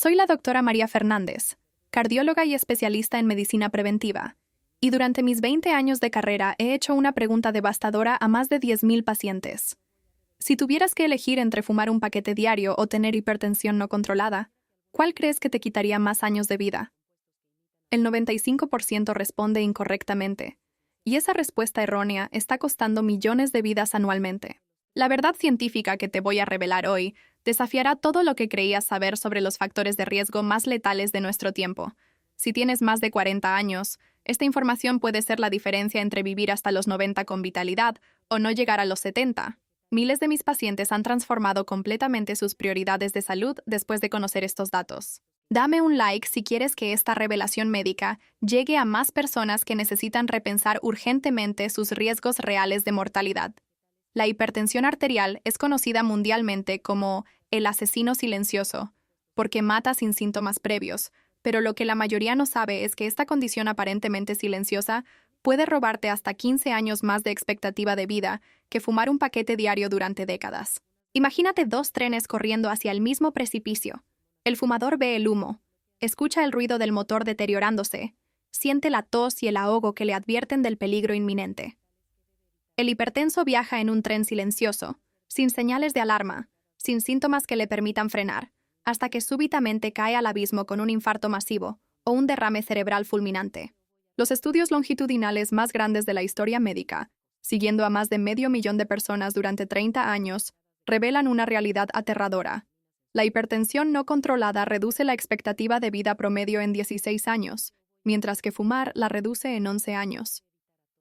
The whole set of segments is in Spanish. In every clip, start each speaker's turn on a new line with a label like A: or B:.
A: Soy la doctora María Fernández, cardióloga y especialista en medicina preventiva, y durante mis 20 años de carrera he hecho una pregunta devastadora a más de 10.000 pacientes. Si tuvieras que elegir entre fumar un paquete diario o tener hipertensión no controlada, ¿cuál crees que te quitaría más años de vida? El 95% responde incorrectamente, y esa respuesta errónea está costando millones de vidas anualmente. La verdad científica que te voy a revelar hoy desafiará todo lo que creías saber sobre los factores de riesgo más letales de nuestro tiempo. Si tienes más de 40 años, esta información puede ser la diferencia entre vivir hasta los 90 con vitalidad o no llegar a los 70. Miles de mis pacientes han transformado completamente sus prioridades de salud después de conocer estos datos. Dame un like si quieres que esta revelación médica llegue a más personas que necesitan repensar urgentemente sus riesgos reales de mortalidad. La hipertensión arterial es conocida mundialmente como el asesino silencioso, porque mata sin síntomas previos, pero lo que la mayoría no sabe es que esta condición aparentemente silenciosa puede robarte hasta 15 años más de expectativa de vida que fumar un paquete diario durante décadas. Imagínate dos trenes corriendo hacia el mismo precipicio. El fumador ve el humo, escucha el ruido del motor deteriorándose, siente la tos y el ahogo que le advierten del peligro inminente. El hipertenso viaja en un tren silencioso, sin señales de alarma, sin síntomas que le permitan frenar, hasta que súbitamente cae al abismo con un infarto masivo o un derrame cerebral fulminante. Los estudios longitudinales más grandes de la historia médica, siguiendo a más de 500.000 de personas durante 30 años, revelan una realidad aterradora. La hipertensión no controlada reduce la expectativa de vida promedio en 16 años, mientras que fumar la reduce en 11 años.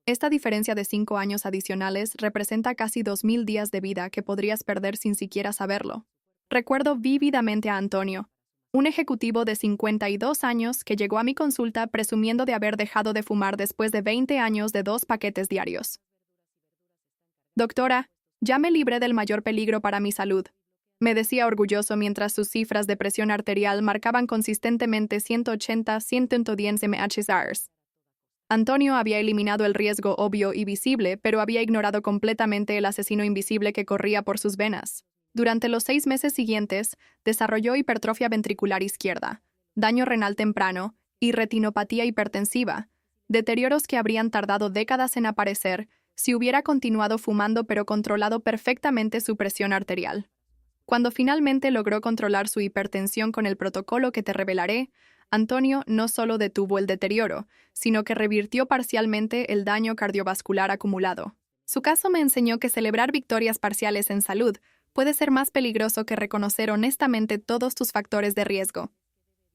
A: Esta diferencia de 5 años adicionales representa casi 2.000 días de vida que podrías perder sin siquiera saberlo. Recuerdo vívidamente a Antonio, un ejecutivo de 52 años que llegó a mi consulta presumiendo de haber dejado de fumar después de 20 años de 2 paquetes diarios. Doctora, ya me libré del mayor peligro para mi salud, me decía orgulloso mientras sus cifras de presión arterial marcaban consistentemente 180-110 mHz. Antonio había eliminado el riesgo obvio y visible, pero había ignorado completamente el asesino invisible que corría por sus venas. Durante los 6 meses siguientes, desarrolló hipertrofia ventricular izquierda, daño renal temprano y retinopatía hipertensiva, deterioros que habrían tardado décadas en aparecer si hubiera continuado fumando pero controlado perfectamente su presión arterial. Cuando finalmente logró controlar su hipertensión con el protocolo que te revelaré, Antonio no solo detuvo el deterioro, sino que revirtió parcialmente el daño cardiovascular acumulado. Su caso me enseñó que celebrar victorias parciales en salud puede ser más peligroso que reconocer honestamente todos tus factores de riesgo.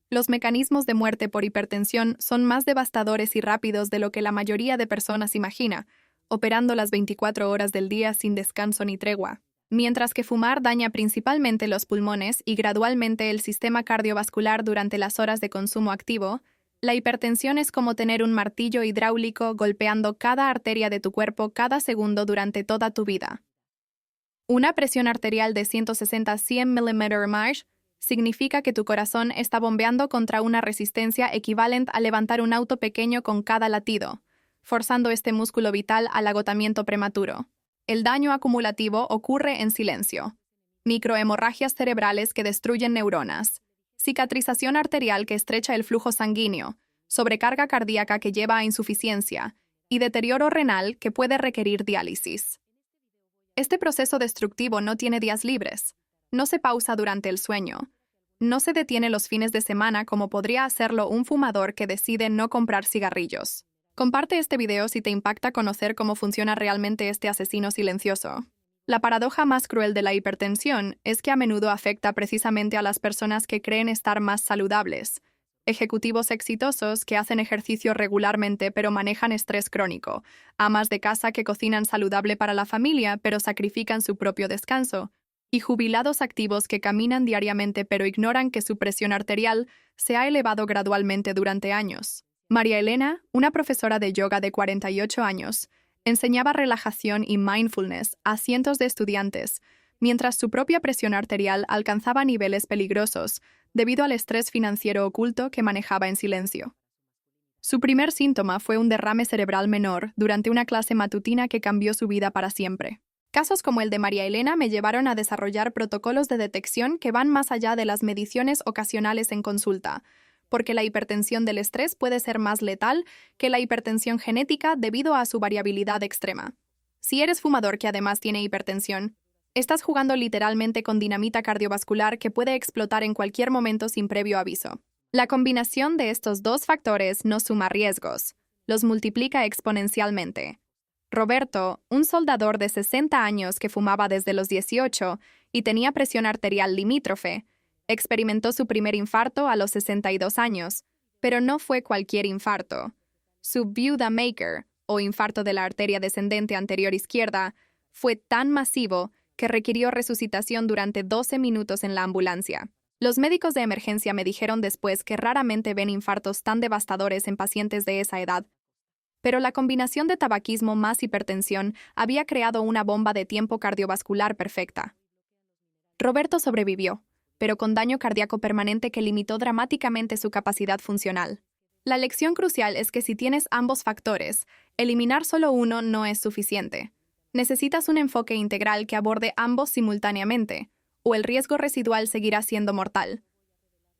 A: Los mecanismos de muerte por hipertensión son más devastadores y rápidos de lo que la mayoría de personas imagina, operando las 24 horas del día sin descanso ni tregua. Mientras que fumar daña principalmente los pulmones y gradualmente el sistema cardiovascular durante las horas de consumo activo, la hipertensión es como tener un martillo hidráulico golpeando cada arteria de tu cuerpo cada segundo durante toda tu vida. Una presión arterial de 160-100 mmHg significa que tu corazón está bombeando contra una resistencia equivalente a levantar un auto pequeño con cada latido, forzando este músculo vital al agotamiento prematuro. El daño acumulativo ocurre en silencio. Microhemorragias cerebrales que destruyen neuronas, cicatrización arterial que estrecha el flujo sanguíneo, sobrecarga cardíaca que lleva a insuficiencia y deterioro renal que puede requerir diálisis. Este proceso destructivo no tiene días libres, no se pausa durante el sueño, no se detiene los fines de semana como podría hacerlo un fumador que decide no comprar cigarrillos. Comparte este video si te impacta conocer cómo funciona realmente este asesino silencioso. La paradoja más cruel de la hipertensión es que a menudo afecta precisamente a las personas que creen estar más saludables. Ejecutivos exitosos que hacen ejercicio regularmente pero manejan estrés crónico, amas de casa que cocinan saludable para la familia pero sacrifican su propio descanso, y jubilados activos que caminan diariamente pero ignoran que su presión arterial se ha elevado gradualmente durante años. María Elena, una profesora de yoga de 48 años, enseñaba relajación y mindfulness a cientos de estudiantes, mientras su propia presión arterial alcanzaba niveles peligrosos debido al estrés financiero oculto que manejaba en silencio. Su primer síntoma fue un derrame cerebral menor durante una clase matutina que cambió su vida para siempre. Casos como el de María Elena me llevaron a desarrollar protocolos de detección que van más allá de las mediciones ocasionales en consulta, porque la hipertensión del estrés puede ser más letal que la hipertensión genética debido a su variabilidad extrema. Si eres fumador que además tiene hipertensión, estás jugando literalmente con dinamita cardiovascular que puede explotar en cualquier momento sin previo aviso. La combinación de estos dos factores no suma riesgos, los multiplica exponencialmente. Roberto, un soldador de 60 años que fumaba desde los 18 y tenía presión arterial limítrofe, experimentó su primer infarto a los 62 años, pero no fue cualquier infarto. Su Buda Maker, o infarto de la arteria descendente anterior izquierda, fue tan masivo que requirió resucitación durante 12 minutos en la ambulancia. Los médicos de emergencia me dijeron después que raramente ven infartos tan devastadores en pacientes de esa edad, pero la combinación de tabaquismo más hipertensión había creado una bomba de tiempo cardiovascular perfecta. Roberto sobrevivió, pero con daño cardíaco permanente que limitó dramáticamente su capacidad funcional. La lección crucial es que si tienes ambos factores, eliminar solo uno no es suficiente. Necesitas un enfoque integral que aborde ambos simultáneamente, o el riesgo residual seguirá siendo mortal.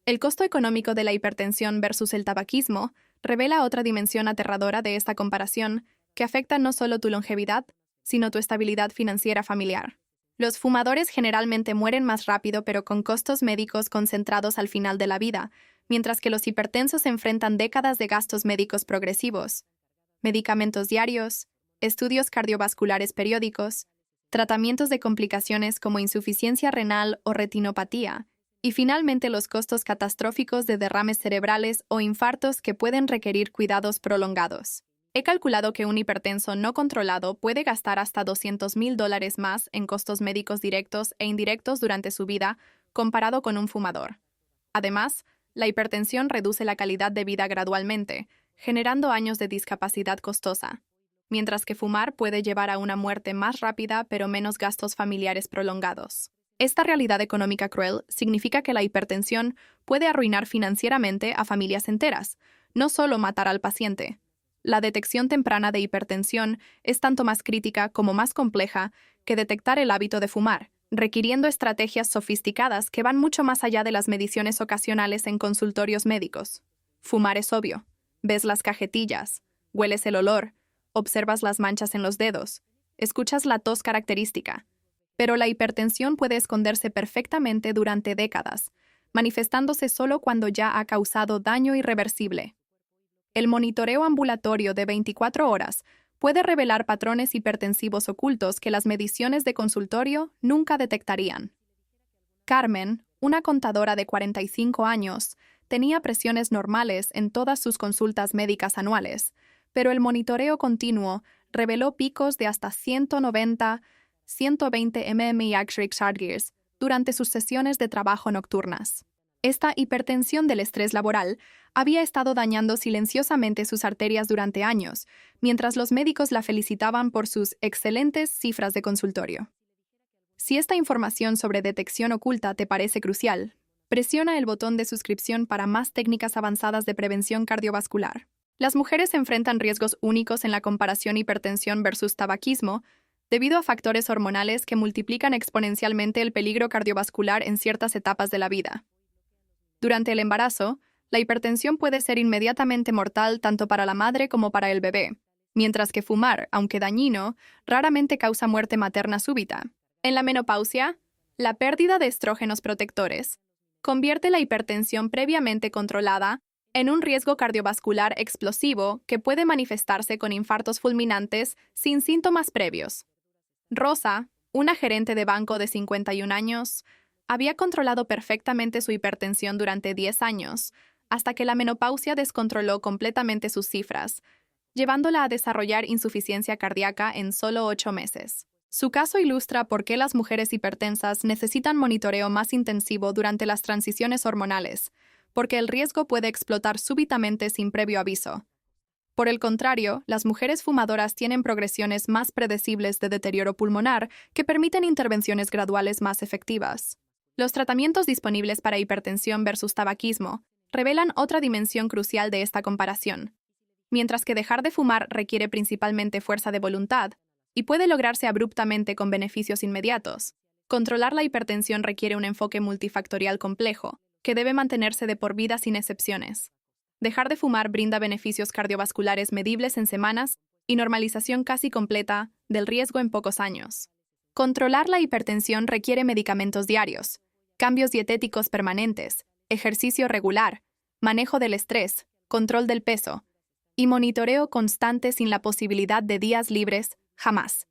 A: El costo económico de la hipertensión versus el tabaquismo revela otra dimensión aterradora de esta comparación, que afecta no solo tu longevidad, sino tu estabilidad financiera familiar. Los fumadores generalmente mueren más rápido pero con costos médicos concentrados al final de la vida, mientras que los hipertensos enfrentan décadas de gastos médicos progresivos, medicamentos diarios, estudios cardiovasculares periódicos, tratamientos de complicaciones como insuficiencia renal o retinopatía, y finalmente los costos catastróficos de derrames cerebrales o infartos que pueden requerir cuidados prolongados. He calculado que un hipertenso no controlado puede gastar hasta $200,000 más en costos médicos directos e indirectos durante su vida comparado con un fumador. Además, la hipertensión reduce la calidad de vida gradualmente, generando años de discapacidad costosa, mientras que fumar puede llevar a una muerte más rápida pero menos gastos familiares prolongados. Esta realidad económica cruel significa que la hipertensión puede arruinar financieramente a familias enteras, no solo matar al paciente. La detección temprana de hipertensión es tanto más crítica como más compleja que detectar el hábito de fumar, requiriendo estrategias sofisticadas que van mucho más allá de las mediciones ocasionales en consultorios médicos. Fumar es obvio. Ves las cajetillas, hueles el olor, observas las manchas en los dedos, escuchas la tos característica. Pero la hipertensión puede esconderse perfectamente durante décadas, manifestándose solo cuando ya ha causado daño irreversible. El monitoreo ambulatorio de 24 horas puede revelar patrones hipertensivos ocultos que las mediciones de consultorio nunca detectarían. Carmen, una contadora de 45 años, tenía presiones normales en todas sus consultas médicas anuales, pero el monitoreo continuo reveló picos de hasta 190, 120 mmHg durante sus sesiones de trabajo nocturnas. Esta hipertensión del estrés laboral había estado dañando silenciosamente sus arterias durante años, mientras los médicos la felicitaban por sus excelentes cifras de consultorio. Si esta información sobre detección oculta te parece crucial, presiona el botón de suscripción para más técnicas avanzadas de prevención cardiovascular. Las mujeres enfrentan riesgos únicos en la comparación hipertensión versus tabaquismo, debido a factores hormonales que multiplican exponencialmente el peligro cardiovascular en ciertas etapas de la vida. Durante el embarazo, la hipertensión puede ser inmediatamente mortal tanto para la madre como para el bebé, mientras que fumar, aunque dañino, raramente causa muerte materna súbita. En la menopausia, la pérdida de estrógenos protectores convierte la hipertensión previamente controlada en un riesgo cardiovascular explosivo que puede manifestarse con infartos fulminantes sin síntomas previos. Rosa, una gerente de banco de 51 años, había controlado perfectamente su hipertensión durante 10 años, hasta que la menopausia descontroló completamente sus cifras, llevándola a desarrollar insuficiencia cardíaca en solo 8 meses. Su caso ilustra por qué las mujeres hipertensas necesitan monitoreo más intensivo durante las transiciones hormonales, porque el riesgo puede explotar súbitamente sin previo aviso. Por el contrario, las mujeres fumadoras tienen progresiones más predecibles de deterioro pulmonar que permiten intervenciones graduales más efectivas. Los tratamientos disponibles para hipertensión versus tabaquismo revelan otra dimensión crucial de esta comparación. Mientras que dejar de fumar requiere principalmente fuerza de voluntad, y puede lograrse abruptamente con beneficios inmediatos. Controlar la hipertensión requiere un enfoque multifactorial complejo, que debe mantenerse de por vida sin excepciones. Dejar de fumar brinda beneficios cardiovasculares medibles en semanas y normalización casi completa del riesgo en pocos años. Controlar la hipertensión requiere medicamentos diarios, cambios dietéticos permanentes, ejercicio regular, manejo del estrés, control del peso y monitoreo constante sin la posibilidad de días libres, jamás.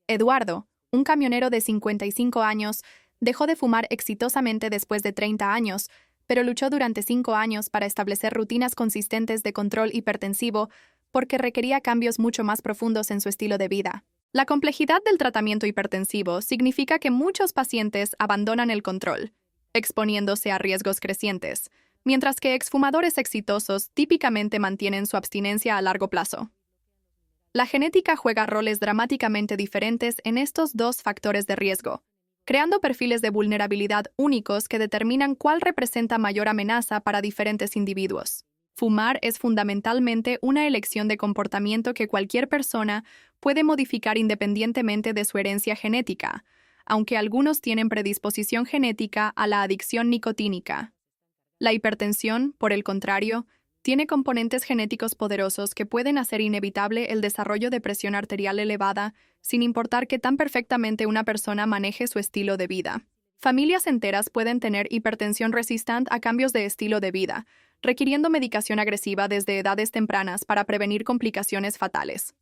A: Eduardo, un camionero de 55 años, dejó de fumar exitosamente después de 30 años, pero luchó durante 5 años para establecer rutinas consistentes de control hipertensivo porque requería cambios mucho más profundos en su estilo de vida. La complejidad del tratamiento hipertensivo significa que muchos pacientes abandonan el control, exponiéndose a riesgos crecientes, mientras que exfumadores exitosos típicamente mantienen su abstinencia a largo plazo. La genética juega roles dramáticamente diferentes en estos dos factores de riesgo, creando perfiles de vulnerabilidad únicos que determinan cuál representa mayor amenaza para diferentes individuos. Fumar es fundamentalmente una elección de comportamiento que cualquier persona puede modificar independientemente de su herencia genética, aunque algunos tienen predisposición genética a la adicción nicotínica. La hipertensión, por el contrario, tiene componentes genéticos poderosos que pueden hacer inevitable el desarrollo de presión arterial elevada, sin importar qué tan perfectamente una persona maneje su estilo de vida. Familias enteras pueden tener hipertensión resistente a cambios de estilo de vida, requiriendo medicación agresiva desde edades tempranas para prevenir complicaciones fatales.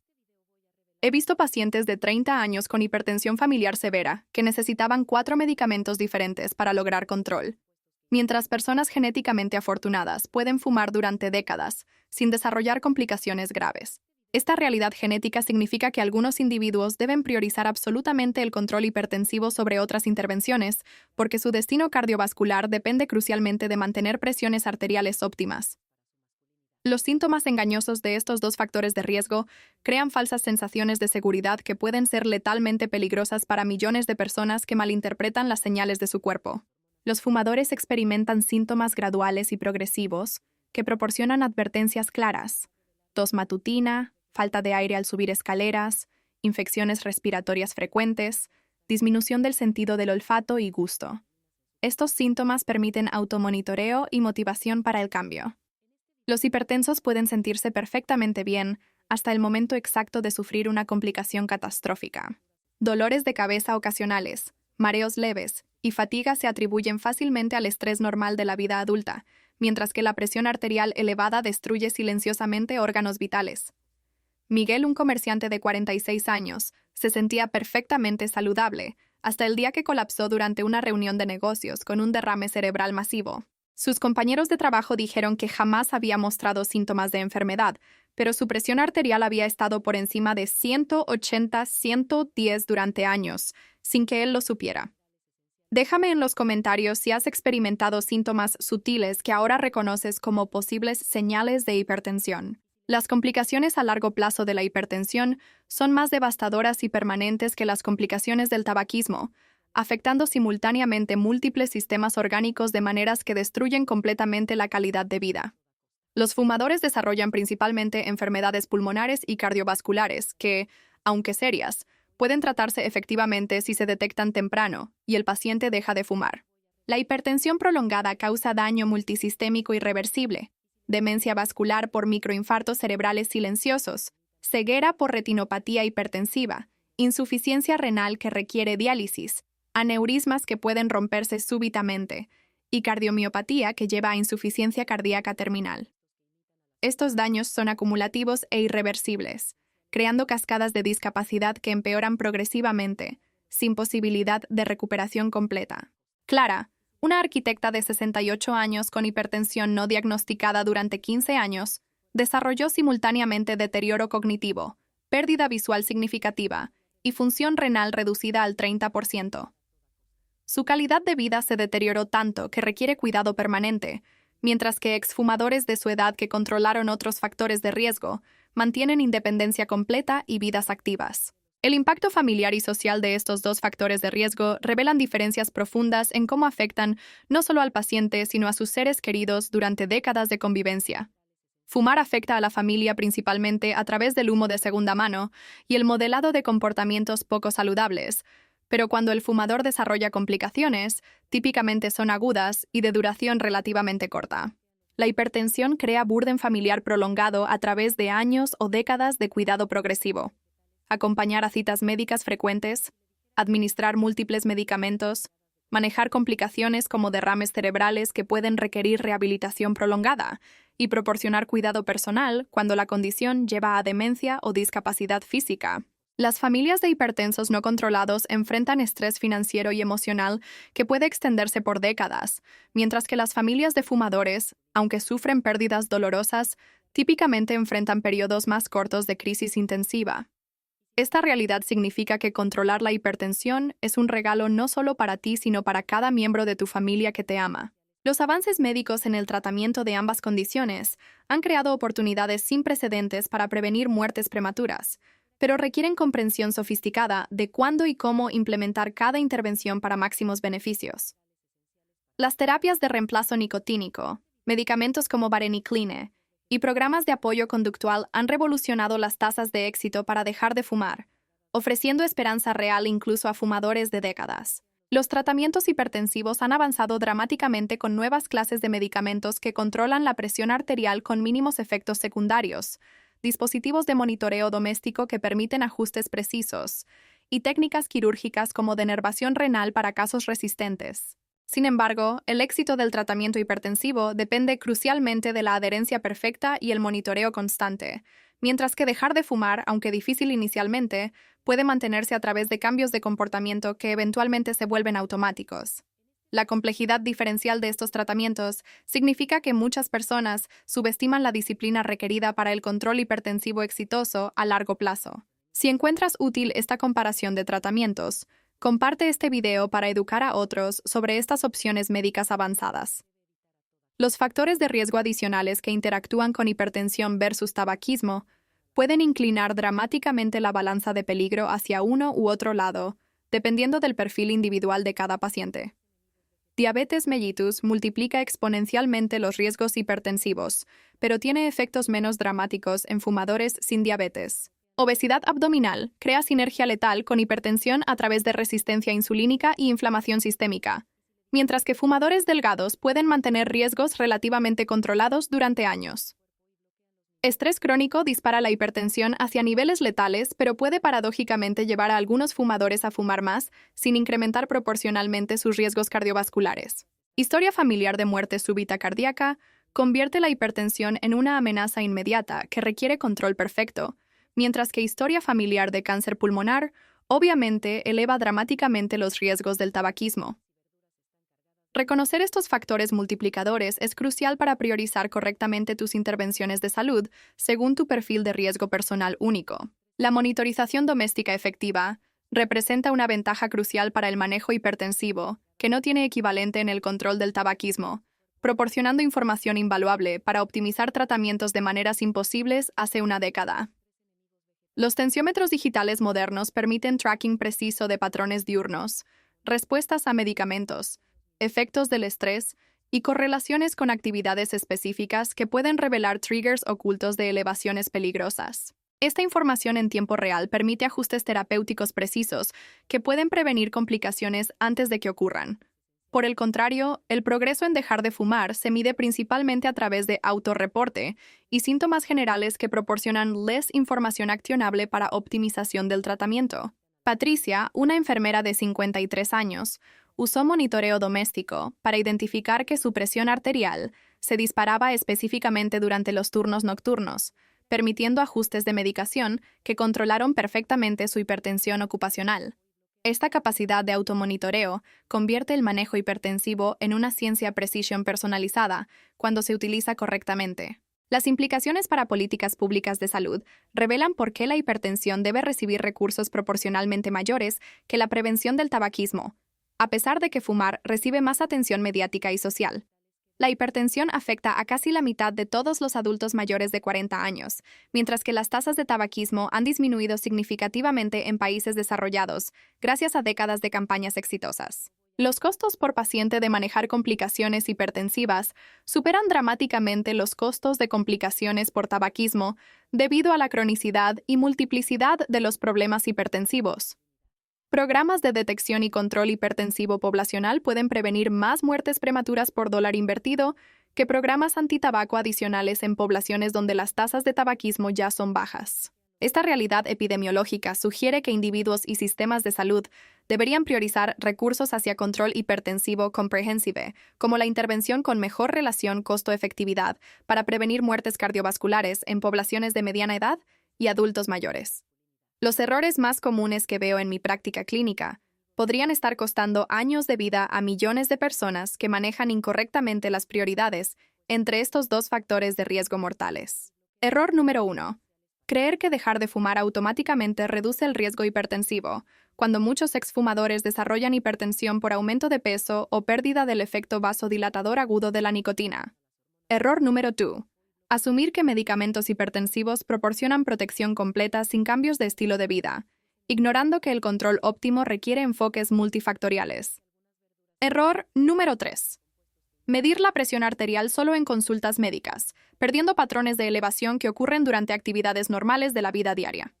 A: He visto pacientes de 30 años con hipertensión familiar severa que necesitaban 4 medicamentos diferentes para lograr control, mientras personas genéticamente afortunadas pueden fumar durante décadas sin desarrollar complicaciones graves. Esta realidad genética significa que algunos individuos deben priorizar absolutamente el control hipertensivo sobre otras intervenciones, porque su destino cardiovascular depende crucialmente de mantener presiones arteriales óptimas. Los síntomas engañosos de estos dos factores de riesgo crean falsas sensaciones de seguridad que pueden ser letalmente peligrosas para millones de personas que malinterpretan las señales de su cuerpo. Los fumadores experimentan síntomas graduales y progresivos que proporcionan advertencias claras: tos matutina, falta de aire al subir escaleras, infecciones respiratorias frecuentes, disminución del sentido del olfato y gusto. Estos síntomas permiten automonitoreo y motivación para el cambio. Los hipertensos pueden sentirse perfectamente bien hasta el momento exacto de sufrir una complicación catastrófica. Dolores de cabeza ocasionales, mareos leves y fatiga se atribuyen fácilmente al estrés normal de la vida adulta, mientras que la presión arterial elevada destruye silenciosamente órganos vitales. Miguel, un comerciante de 46 años, se sentía perfectamente saludable hasta el día que colapsó durante una reunión de negocios con un derrame cerebral masivo. Sus compañeros de trabajo dijeron que jamás había mostrado síntomas de enfermedad, pero su presión arterial había estado por encima de 180-110 durante años, sin que él lo supiera. Déjame en los comentarios si has experimentado síntomas sutiles que ahora reconoces como posibles señales de hipertensión. Las complicaciones a largo plazo de la hipertensión son más devastadoras y permanentes que las complicaciones del tabaquismo, afectando simultáneamente múltiples sistemas orgánicos de maneras que destruyen completamente la calidad de vida. Los fumadores desarrollan principalmente enfermedades pulmonares y cardiovasculares que, aunque serias, pueden tratarse efectivamente si se detectan temprano y el paciente deja de fumar. La hipertensión prolongada causa daño multisistémico irreversible, demencia vascular por microinfartos cerebrales silenciosos, ceguera por retinopatía hipertensiva, insuficiencia renal que requiere diálisis, aneurismas que pueden romperse súbitamente y cardiomiopatía que lleva a insuficiencia cardíaca terminal. Estos daños son acumulativos e irreversibles, creando cascadas de discapacidad que empeoran progresivamente, sin posibilidad de recuperación completa. Clara, una arquitecta de 68 años con hipertensión no diagnosticada durante 15 años, desarrolló simultáneamente deterioro cognitivo, pérdida visual significativa y función renal reducida al 30%. Su calidad de vida se deterioró tanto que requiere cuidado permanente, mientras que exfumadores de su edad que controlaron otros factores de riesgo mantienen independencia completa y vidas activas. El impacto familiar y social de estos dos factores de riesgo revelan diferencias profundas en cómo afectan no solo al paciente, sino a sus seres queridos durante décadas de convivencia. Fumar afecta a la familia principalmente a través del humo de segunda mano y el modelado de comportamientos poco saludables, pero cuando el fumador desarrolla complicaciones, típicamente son agudas y de duración relativamente corta. La hipertensión crea burden familiar prolongado a través de años o décadas de cuidado progresivo. Acompañar a citas médicas frecuentes, administrar múltiples medicamentos, manejar complicaciones como derrames cerebrales que pueden requerir rehabilitación prolongada y proporcionar cuidado personal cuando la condición lleva a demencia o discapacidad física. Las familias de hipertensos no controlados enfrentan estrés financiero y emocional que puede extenderse por décadas, mientras que las familias de fumadores, aunque sufren pérdidas dolorosas, típicamente enfrentan periodos más cortos de crisis intensiva. Esta realidad significa que controlar la hipertensión es un regalo no solo para ti, sino para cada miembro de tu familia que te ama. Los avances médicos en el tratamiento de ambas condiciones han creado oportunidades sin precedentes para prevenir muertes prematuras, pero requieren comprensión sofisticada de cuándo y cómo implementar cada intervención para máximos beneficios. Las terapias de reemplazo nicotínico, medicamentos como varenicline y programas de apoyo conductual han revolucionado las tasas de éxito para dejar de fumar, ofreciendo esperanza real incluso a fumadores de décadas. Los tratamientos hipertensivos han avanzado dramáticamente con nuevas clases de medicamentos que controlan la presión arterial con mínimos efectos secundarios, dispositivos de monitoreo doméstico que permiten ajustes precisos, y técnicas quirúrgicas como denervación renal para casos resistentes. Sin embargo, el éxito del tratamiento hipertensivo depende crucialmente de la adherencia perfecta y el monitoreo constante, mientras que dejar de fumar, aunque difícil inicialmente, puede mantenerse a través de cambios de comportamiento que eventualmente se vuelven automáticos. La complejidad diferencial de estos tratamientos significa que muchas personas subestiman la disciplina requerida para el control hipertensivo exitoso a largo plazo. Si encuentras útil esta comparación de tratamientos, comparte este video para educar a otros sobre estas opciones médicas avanzadas. Los factores de riesgo adicionales que interactúan con hipertensión versus tabaquismo pueden inclinar dramáticamente la balanza de peligro hacia uno u otro lado, dependiendo del perfil individual de cada paciente. Diabetes mellitus multiplica exponencialmente los riesgos hipertensivos, pero tiene efectos menos dramáticos en fumadores sin diabetes. Obesidad abdominal crea sinergia letal con hipertensión a través de resistencia insulínica y inflamación sistémica, mientras que fumadores delgados pueden mantener riesgos relativamente controlados durante años. Estrés crónico dispara la hipertensión hacia niveles letales, pero puede paradójicamente llevar a algunos fumadores a fumar más, sin incrementar proporcionalmente sus riesgos cardiovasculares. Historia familiar de muerte súbita cardíaca convierte la hipertensión en una amenaza inmediata que requiere control perfecto, mientras que historia familiar de cáncer pulmonar obviamente eleva dramáticamente los riesgos del tabaquismo. Reconocer estos factores multiplicadores es crucial para priorizar correctamente tus intervenciones de salud según tu perfil de riesgo personal único. La monitorización doméstica efectiva representa una ventaja crucial para el manejo hipertensivo, que no tiene equivalente en el control del tabaquismo, proporcionando información invaluable para optimizar tratamientos de maneras imposibles hace una década. Los tensiómetros digitales modernos permiten tracking preciso de patrones diurnos, respuestas a medicamentos, efectos del estrés y correlaciones con actividades específicas que pueden revelar triggers ocultos de elevaciones peligrosas. Esta información en tiempo real permite ajustes terapéuticos precisos que pueden prevenir complicaciones antes de que ocurran. Por el contrario, el progreso en dejar de fumar se mide principalmente a través de autorreporte y síntomas generales que proporcionan less información accionable para optimización del tratamiento. Patricia, una enfermera de 53 años, usó monitoreo doméstico para identificar que su presión arterial se disparaba específicamente durante los turnos nocturnos, permitiendo ajustes de medicación que controlaron perfectamente su hipertensión ocupacional. Esta capacidad de automonitoreo convierte el manejo hipertensivo en una ciencia precision personalizada cuando se utiliza correctamente. Las implicaciones para políticas públicas de salud revelan por qué la hipertensión debe recibir recursos proporcionalmente mayores que la prevención del tabaquismo, a pesar de que fumar recibe más atención mediática y social. La hipertensión afecta a casi la mitad de todos los adultos mayores de 40 años, mientras que las tasas de tabaquismo han disminuido significativamente en países desarrollados, gracias a décadas de campañas exitosas. Los costos por paciente de manejar complicaciones hipertensivas superan dramáticamente los costos de complicaciones por tabaquismo debido a la cronicidad y multiplicidad de los problemas hipertensivos. Programas de detección y control hipertensivo poblacional pueden prevenir más muertes prematuras por dólar invertido que programas antitabaco adicionales en poblaciones donde las tasas de tabaquismo ya son bajas. Esta realidad epidemiológica sugiere que individuos y sistemas de salud deberían priorizar recursos hacia control hipertensivo comprehensive, como la intervención con mejor relación costo-efectividad para prevenir muertes cardiovasculares en poblaciones de mediana edad y adultos mayores. Los errores más comunes que veo en mi práctica clínica podrían estar costando años de vida a millones de personas que manejan incorrectamente las prioridades entre estos dos factores de riesgo mortales. Error número 1. Creer que dejar de fumar automáticamente reduce el riesgo hipertensivo, cuando muchos exfumadores desarrollan hipertensión por aumento de peso o pérdida del efecto vasodilatador agudo de la nicotina. Error número 2. Asumir que medicamentos hipertensivos proporcionan protección completa sin cambios de estilo de vida, ignorando que el control óptimo requiere enfoques multifactoriales. Error número 3. Medir la presión arterial solo en consultas médicas, perdiendo patrones de elevación que ocurren durante actividades normales de la vida diaria.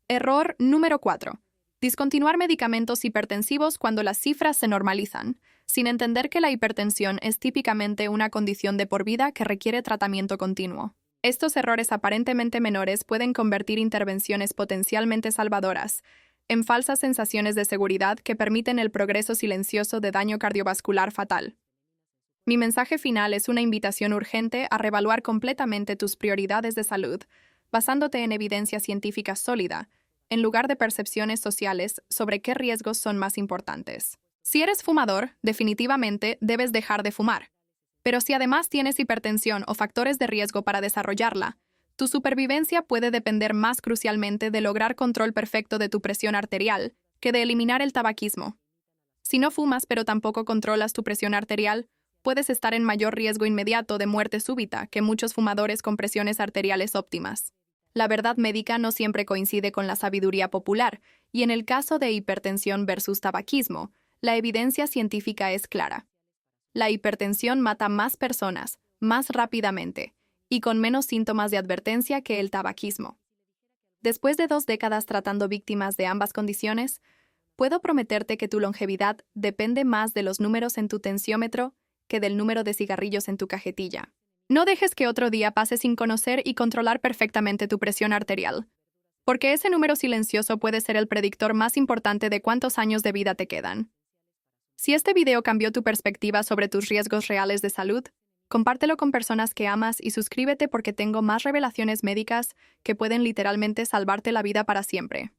A: Error número 4. Discontinuar medicamentos hipertensivos cuando las cifras se normalizan, sin entender que la hipertensión es típicamente una condición de por vida que requiere tratamiento continuo. Estos errores aparentemente menores pueden convertir intervenciones potencialmente salvadoras en falsas sensaciones de seguridad que permiten el progreso silencioso de daño cardiovascular fatal. Mi mensaje final es una invitación urgente a reevaluar completamente tus prioridades de salud, basándote en evidencia científica sólida, en lugar de percepciones sociales sobre qué riesgos son más importantes. Si eres fumador, definitivamente debes dejar de fumar. Pero si además tienes hipertensión o factores de riesgo para desarrollarla, tu supervivencia puede depender más crucialmente de lograr control perfecto de tu presión arterial que de eliminar el tabaquismo. Si no fumas pero tampoco controlas tu presión arterial, puedes estar en mayor riesgo inmediato de muerte súbita que muchos fumadores con presiones arteriales óptimas. La verdad médica no siempre coincide con la sabiduría popular, y en el caso de hipertensión versus tabaquismo, la evidencia científica es clara. La hipertensión mata más personas, más rápidamente, y con menos síntomas de advertencia que el tabaquismo. Después de 2 décadas tratando víctimas de ambas condiciones, puedo prometerte que tu longevidad depende más de los números en tu tensiómetro que del número de cigarrillos en tu cajetilla. No dejes que otro día pase sin conocer y controlar perfectamente tu presión arterial, porque ese número silencioso puede ser el predictor más importante de cuántos años de vida te quedan. Si este video cambió tu perspectiva sobre tus riesgos reales de salud, compártelo con personas que amas y suscríbete porque tengo más revelaciones médicas que pueden literalmente salvarte la vida para siempre.